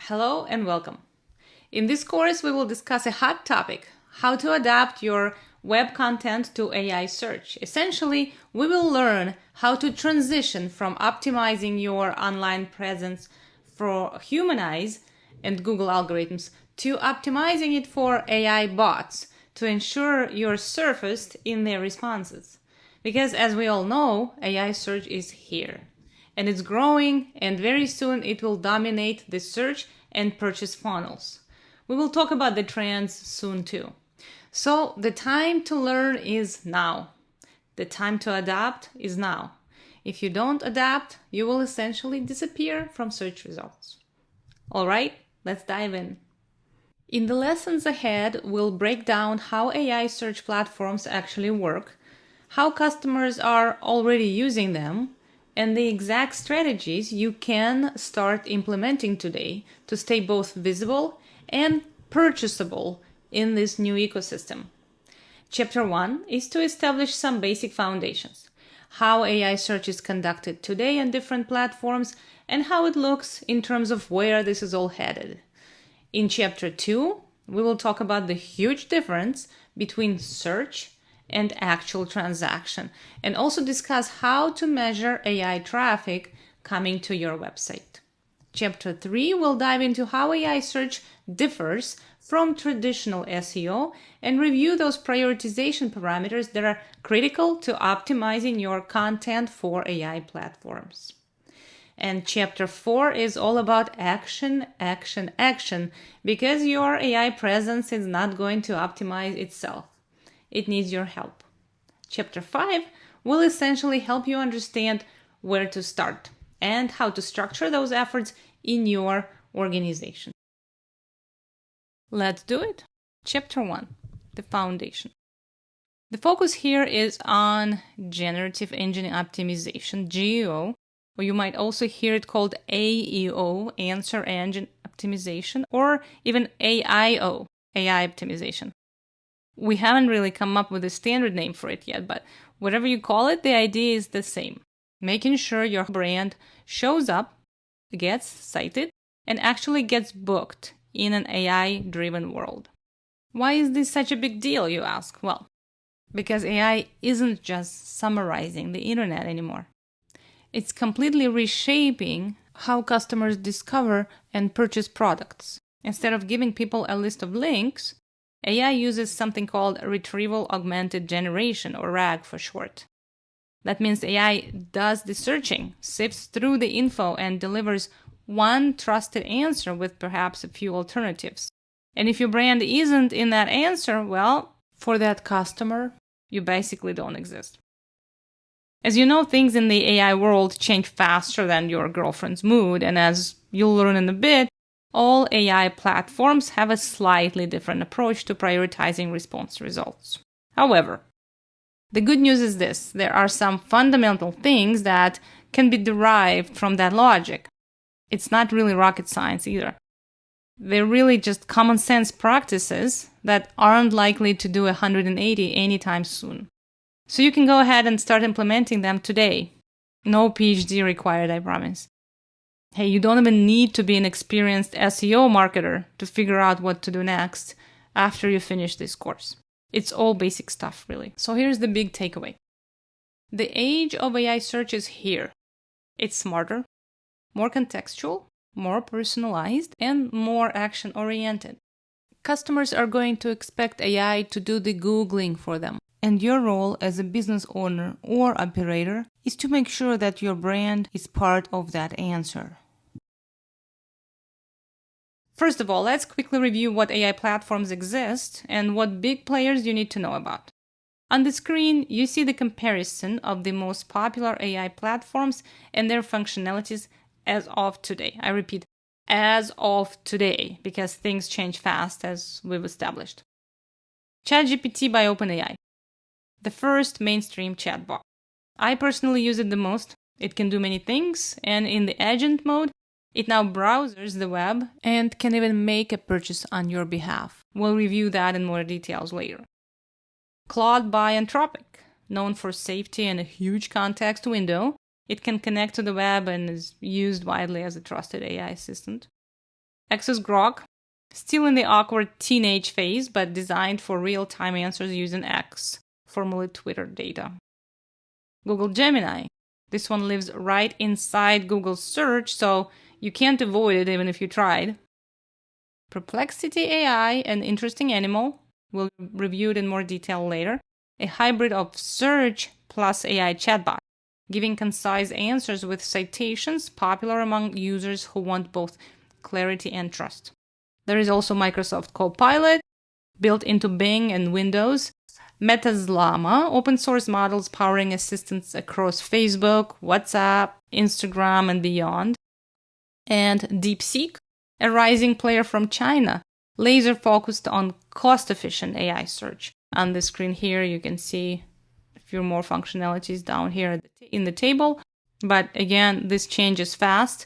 Hello and welcome. In this course, we will discuss a hot topic, how to adapt your web content to AI search. Essentially, we will learn how to transition from optimizing your online presence for human eyes and Google algorithms to optimizing it for AI bots to ensure you're surfaced in their responses. Because as we all know, AI search is here. And it's growing, and very soon it will dominate the search and purchase funnels. We will talk about the trends soon too. So the time to learn is now. The time to adapt is now. If you don't adapt, you will essentially disappear from search results. All right, let's dive in. In the lessons ahead, we'll break down how AI search platforms actually work, how customers are already using them, and the exact strategies you can start implementing today to stay both visible and purchasable in this new ecosystem. Chapter 1 is to establish some basic foundations, how AI search is conducted today on different platforms and how it looks in terms of where this is all headed. In Chapter 2, we will talk about the huge difference between search and actual transaction, and also discuss how to measure AI traffic coming to your website. Chapter 3 will dive into how AI search differs from traditional SEO and review those prioritization parameters that are critical to optimizing your content for AI platforms. And Chapter 4 is all about action, action, action, because your AI presence is not going to optimize itself. It needs your help. Chapter 5 will essentially help you understand where to start and how to structure those efforts in your organization. Let's do it. Chapter 1, the foundation. The focus here is on generative engine optimization, GEO, or you might also hear it called AEO, answer engine optimization, or even AIO, AI optimization. We haven't really come up with a standard name for it yet, but whatever you call it, the idea is the same. Making sure your brand shows up, gets cited, and actually gets booked in an AI-driven world. Why is this such a big deal, you ask? Well, because AI isn't just summarizing the internet anymore. It's completely reshaping how customers discover and purchase products. Instead of giving people a list of links, AI uses something called Retrieval Augmented Generation, or RAG for short. That means AI does the searching, sifts through the info, and delivers one trusted answer with perhaps a few alternatives. And if your brand isn't in that answer, well, for that customer, you basically don't exist. As you know, things in the AI world change faster than your girlfriend's mood, and as you'll learn in a bit, all AI platforms have a slightly different approach to prioritizing response results. However, the good news is this: there are some fundamental things that can be derived from that logic. It's not really rocket science either. They're really just common sense practices that aren't likely to do 180 anytime soon. So you can go ahead and start implementing them today. No PhD required, I promise. Hey, you don't even need to be an experienced SEO marketer to figure out what to do next after you finish this course. It's all basic stuff, really. So here's the big takeaway. The age of AI search is here. It's smarter, more contextual, more personalized, and more action-oriented. Customers are going to expect AI to do the Googling for them. And your role as a business owner or operator is to make sure that your brand is part of that answer. First of all, let's quickly review what AI platforms exist and what big players you need to know about. On the screen, you see the comparison of the most popular AI platforms and their functionalities as of today. I repeat, as of today, because things change fast, as we've established. ChatGPT by OpenAI, the first mainstream chatbot. I personally use it the most. It can do many things, and in the agent mode, it now browsers the web and can even make a purchase on your behalf. We'll review that in more details later. Claude by Anthropic, known for safety and a huge context window. It can connect to the web and is used widely as a trusted AI assistant. X is Grok, still in the awkward teenage phase, but designed for real-time answers using X, formerly Twitter data. Google Gemini. This one lives right inside Google search, so you can't avoid it even if you tried. Perplexity AI, an interesting animal. We'll review it in more detail later. A hybrid of search plus AI chatbot, giving concise answers with citations, popular among users who want both clarity and trust. There is also Microsoft Copilot, built into Bing and Windows. Meta's Llama, open source models powering assistants across Facebook, WhatsApp, Instagram, and beyond. And DeepSeek, a rising player from China, laser focused on cost-efficient AI search. On the screen here, you can see a few more functionalities down here in the table. But again, this changes fast.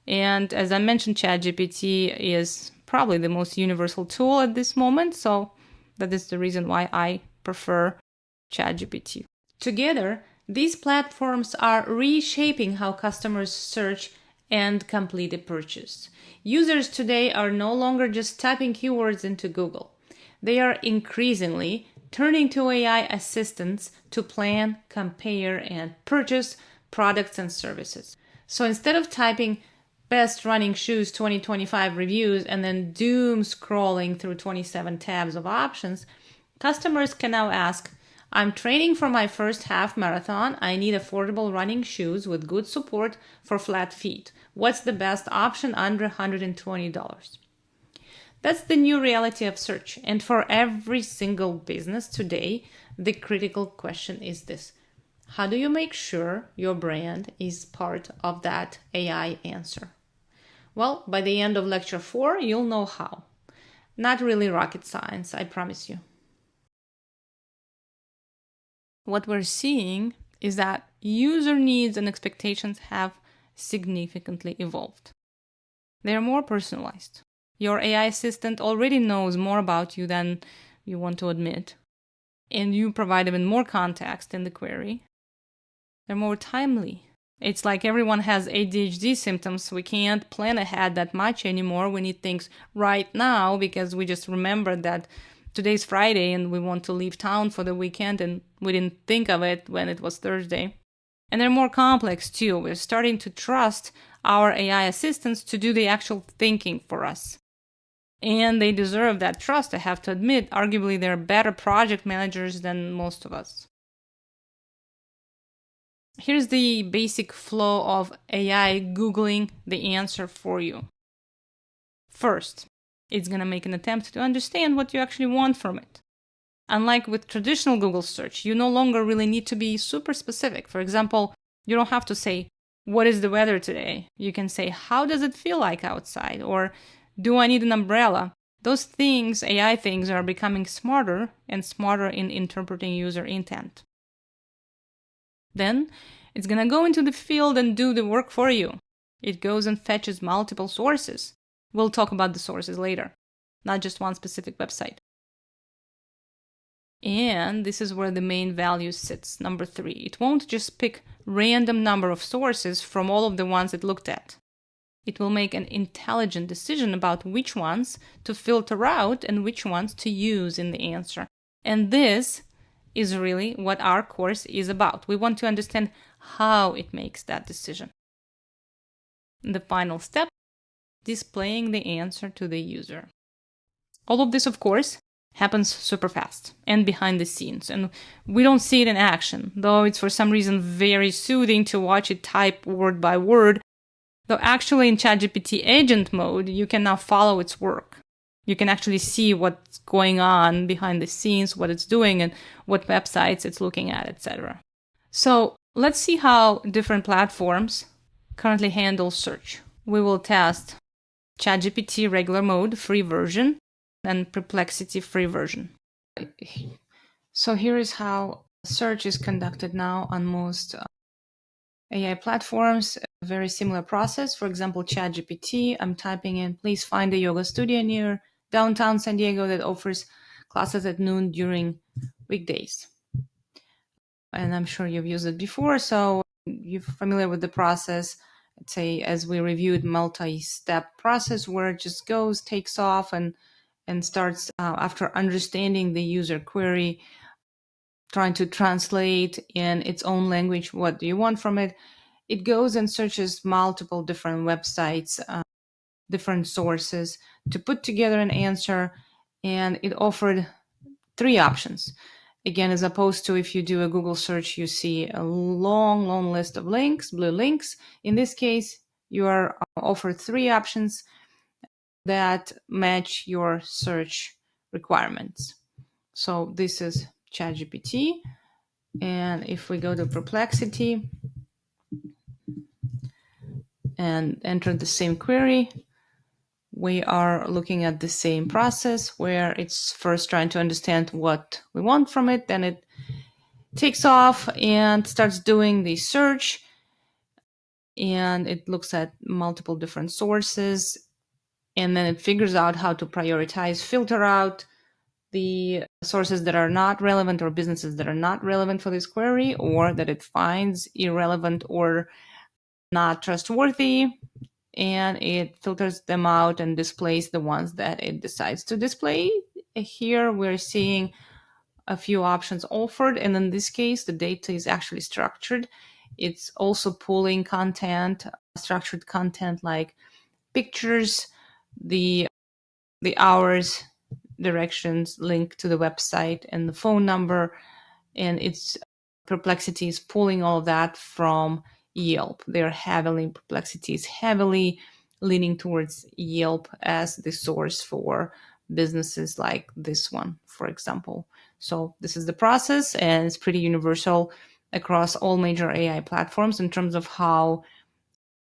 And as I mentioned, ChatGPT is probably the most universal tool at this moment. So that is the reason why I prefer ChatGPT. Together, these platforms are reshaping how customers search and complete a purchase. Users today are no longer just typing keywords into Google. They are increasingly turning to AI assistants to plan, compare, and purchase products and services. So instead of typing best running shoes 2025 reviews and then doom scrolling through 27 tabs of options, customers can now ask, I'm training for my first half marathon. I need affordable running shoes with good support for flat feet. What's the best option under $120? That's the new reality of search. And for every single business today, the critical question is this. How do you make sure your brand is part of that AI answer? Well, by the end of lecture 4, you'll know how. Not really rocket science, I promise you. What we're seeing is that user needs and expectations have significantly evolved. They are more personalized. Your AI assistant already knows more about you than you want to admit, and you provide even more context in the query. They're more timely. It's like everyone has ADHD symptoms. We can't plan ahead that much anymore. We need things right now because we just remembered that today's Friday and we want to leave town for the weekend and we didn't think of it when it was Thursday. And they're more complex too. We're starting to trust our AI assistants to do the actual thinking for us. And they deserve that trust, I have to admit. Arguably, they're better project managers than most of us. Here's the basic flow of AI Googling the answer for you. First, it's going to make an attempt to understand what you actually want from it. Unlike with traditional Google search, you no longer really need to be super specific. For example, you don't have to say, what is the weather today? You can say, how does it feel like outside? Or, do I need an umbrella? Those things, AI things, are becoming smarter and smarter in interpreting user intent. Then, it's going to go into the field and do the work for you. It goes and fetches multiple sources. We'll talk about the sources later, not just one specific website. And this is where the main value sits, number 3. It won't just pick random number of sources from all of the ones it looked at. It will make an intelligent decision about which ones to filter out and which ones to use in the answer. And this is really what our course is about. We want to understand how it makes that decision. The final step, displaying the answer to the user. All of this, of course, happens super fast and behind the scenes, and we don't see it in action, though it's for some reason very soothing to watch it type word by word. Though actually in ChatGPT agent mode, you can now follow its work. You can actually see what's going on behind the scenes, what it's doing, and what websites it's looking at, etc. So let's see how different platforms currently handle search. We will test ChatGPT regular mode, free version, and Perplexity free version. So here is how search is conducted now on most AI platforms. A very similar process. For example, ChatGPT, I'm typing in, please find a yoga studio near downtown San Diego that offers classes at noon during weekdays. And I'm sure you've used it before, so you're familiar with the process. say, as we reviewed, multi-step process where it just goes, takes off, and starts after understanding the user query, trying to translate in its own language what do you want from it. It goes and searches multiple different websites, different sources to put together an answer, and it offered 3 options. Again, as opposed to if you do a Google search, you see a long list of links, blue links. In this case, you are offered 3 options that match your search requirements. So this is ChatGPT. And if we go to Perplexity and enter the same query, we are looking at the same process where it's first trying to understand what we want from it, then it takes off and starts doing the search, and it looks at multiple different sources, and then it figures out how to prioritize, filter out the sources that are not relevant or businesses that are not relevant for this query, or that it finds irrelevant or not trustworthy, and it filters them out and displays the ones that it decides to display. Here we're seeing a few options offered, and in this case the data is actually structured. It's also pulling content, structured content like pictures, the hours, directions, link to the website, and the phone number. And its Perplexity is pulling all of that from Yelp. Perplexity is heavily leaning towards Yelp as the source for businesses like this one, for example. So this is the process, and it's pretty universal across all major AI platforms in terms of how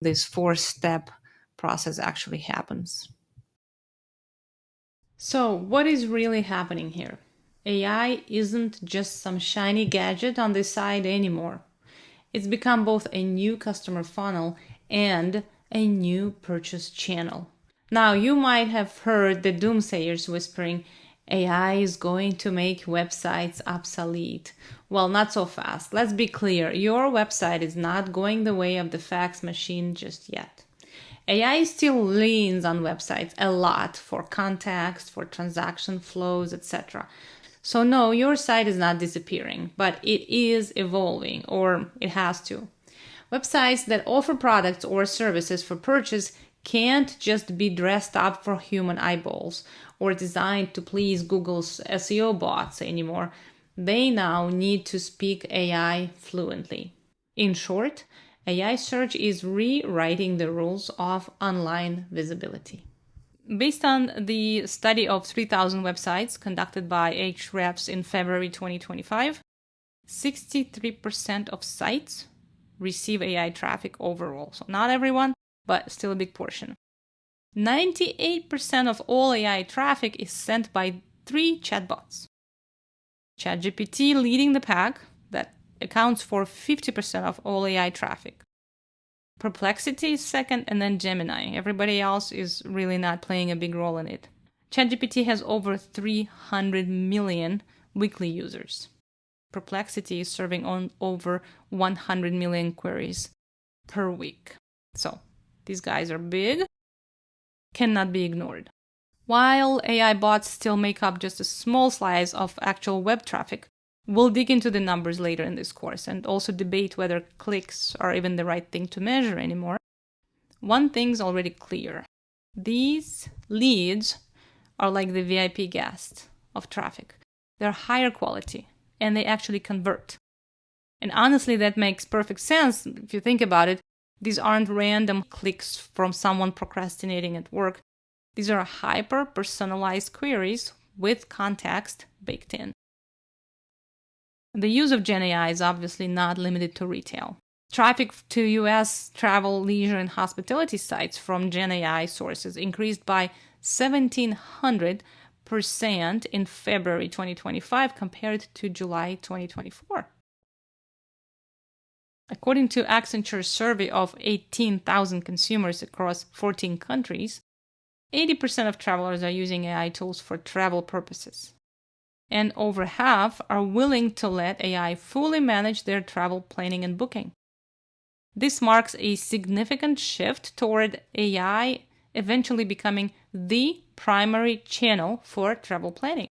this 4-step process actually happens. So what is really happening here? AI isn't just some shiny gadget on the side anymore. It's become both a new customer funnel and a new purchase channel. Now, you might have heard the doomsayers whispering, AI is going to make websites obsolete. Well, not so fast. Let's be clear, your website is not going the way of the fax machine just yet. AI still leans on websites a lot for context, for transaction flows, etc. So no, your site is not disappearing, but it is evolving, or it has to. Websites that offer products or services for purchase can't just be dressed up for human eyeballs or designed to please Google's SEO bots anymore. They now need to speak AI fluently. In short, AI search is rewriting the rules of online visibility. Based on the study of 3,000 websites conducted by Ahrefs in February 2025, 63% of sites receive AI traffic overall. So not everyone, but still a big portion. 98% of all AI traffic is sent by 3 chatbots. ChatGPT leading the pack, that accounts for 50% of all AI traffic. Perplexity is second, and then Gemini. Everybody else is really not playing a big role in it. ChatGPT has over 300 million weekly users. Perplexity is serving on over 100 million queries per week. So these guys are big, cannot be ignored. While AI bots still make up just a small slice of actual web traffic, we'll dig into the numbers later in this course and also debate whether clicks are even the right thing to measure anymore. One thing's already clear. These leads are like the VIP guests of traffic. They're higher quality and they actually convert. And honestly, that makes perfect sense if you think about it. These aren't random clicks from someone procrastinating at work. These are hyper-personalized queries with context baked in. The use of Gen AI is obviously not limited to retail. Traffic to US travel, leisure, and hospitality sites from Gen AI sources increased by 1,700% in February 2025 compared to July 2024. According to Accenture's survey of 18,000 consumers across 14 countries, 80% of travelers are using AI tools for travel purposes. And over half are willing to let AI fully manage their travel planning and booking. This marks a significant shift toward AI eventually becoming the primary channel for travel planning.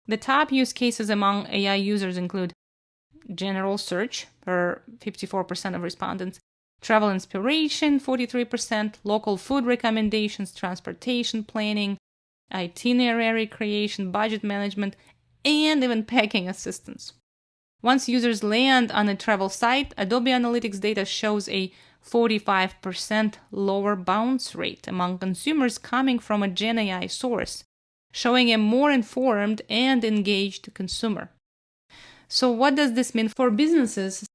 The top use cases among AI users include general search, for 54% of respondents, travel inspiration, 43%, local food recommendations, transportation planning, itinerary creation, budget management, and even packing assistance. Once users land on a travel site, Adobe Analytics data shows a 45% lower bounce rate among consumers coming from a Gen AI source, showing a more informed and engaged consumer. So what does this mean for businesses?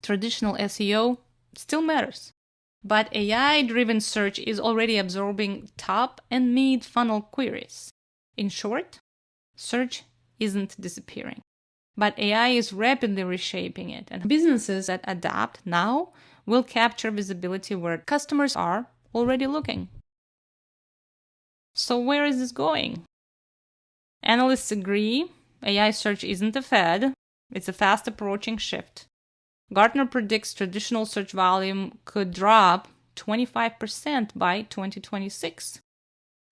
Traditional SEO still matters, but AI-driven search is already absorbing top and mid-funnel queries. In short, search isn't disappearing, but AI is rapidly reshaping it, and businesses that adapt now will capture visibility where customers are already looking. So where is this going? Analysts agree AI search isn't a fad, it's a fast approaching shift. Gartner predicts traditional search volume could drop 25% by 2026.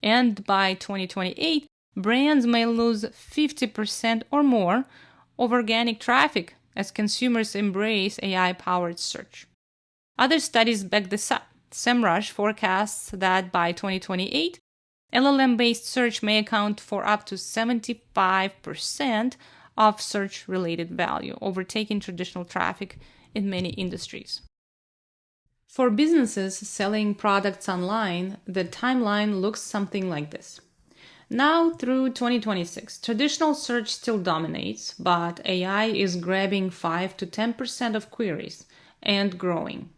And by 2028, brands may lose 50% or more of organic traffic as consumers embrace AI-powered search. Other studies back this up. SEMrush forecasts that by 2028, LLM-based search may account for up to 75% of search-related value, overtaking traditional traffic in many industries. For businesses selling products online, the timeline looks something like this. Now through 2026, traditional search still dominates, but AI is grabbing 5 to 10% of queries and growing.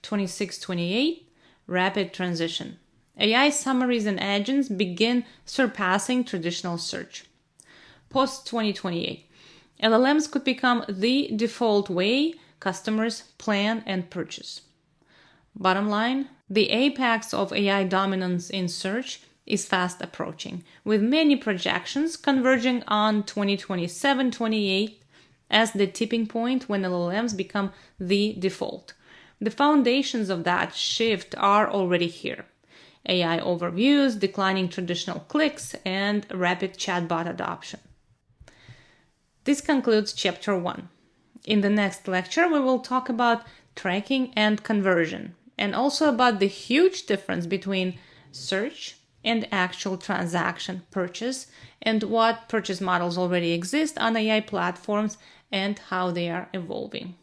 26-28, rapid transition. AI summaries and agents begin surpassing traditional search. Post-2028, LLMs could become the default way customers plan and purchase. Bottom line, the apex of AI dominance in search is fast approaching, with many projections converging on 2027-28 as the tipping point when LLMs become the default. The foundations of that shift are already here. AI overviews, declining traditional clicks, and rapid chatbot adoption. This concludes Chapter 1. In the next lecture, we will talk about tracking and conversion, and also about the huge difference between search and actual transaction purchase, and what purchase models already exist on AI platforms and how they are evolving.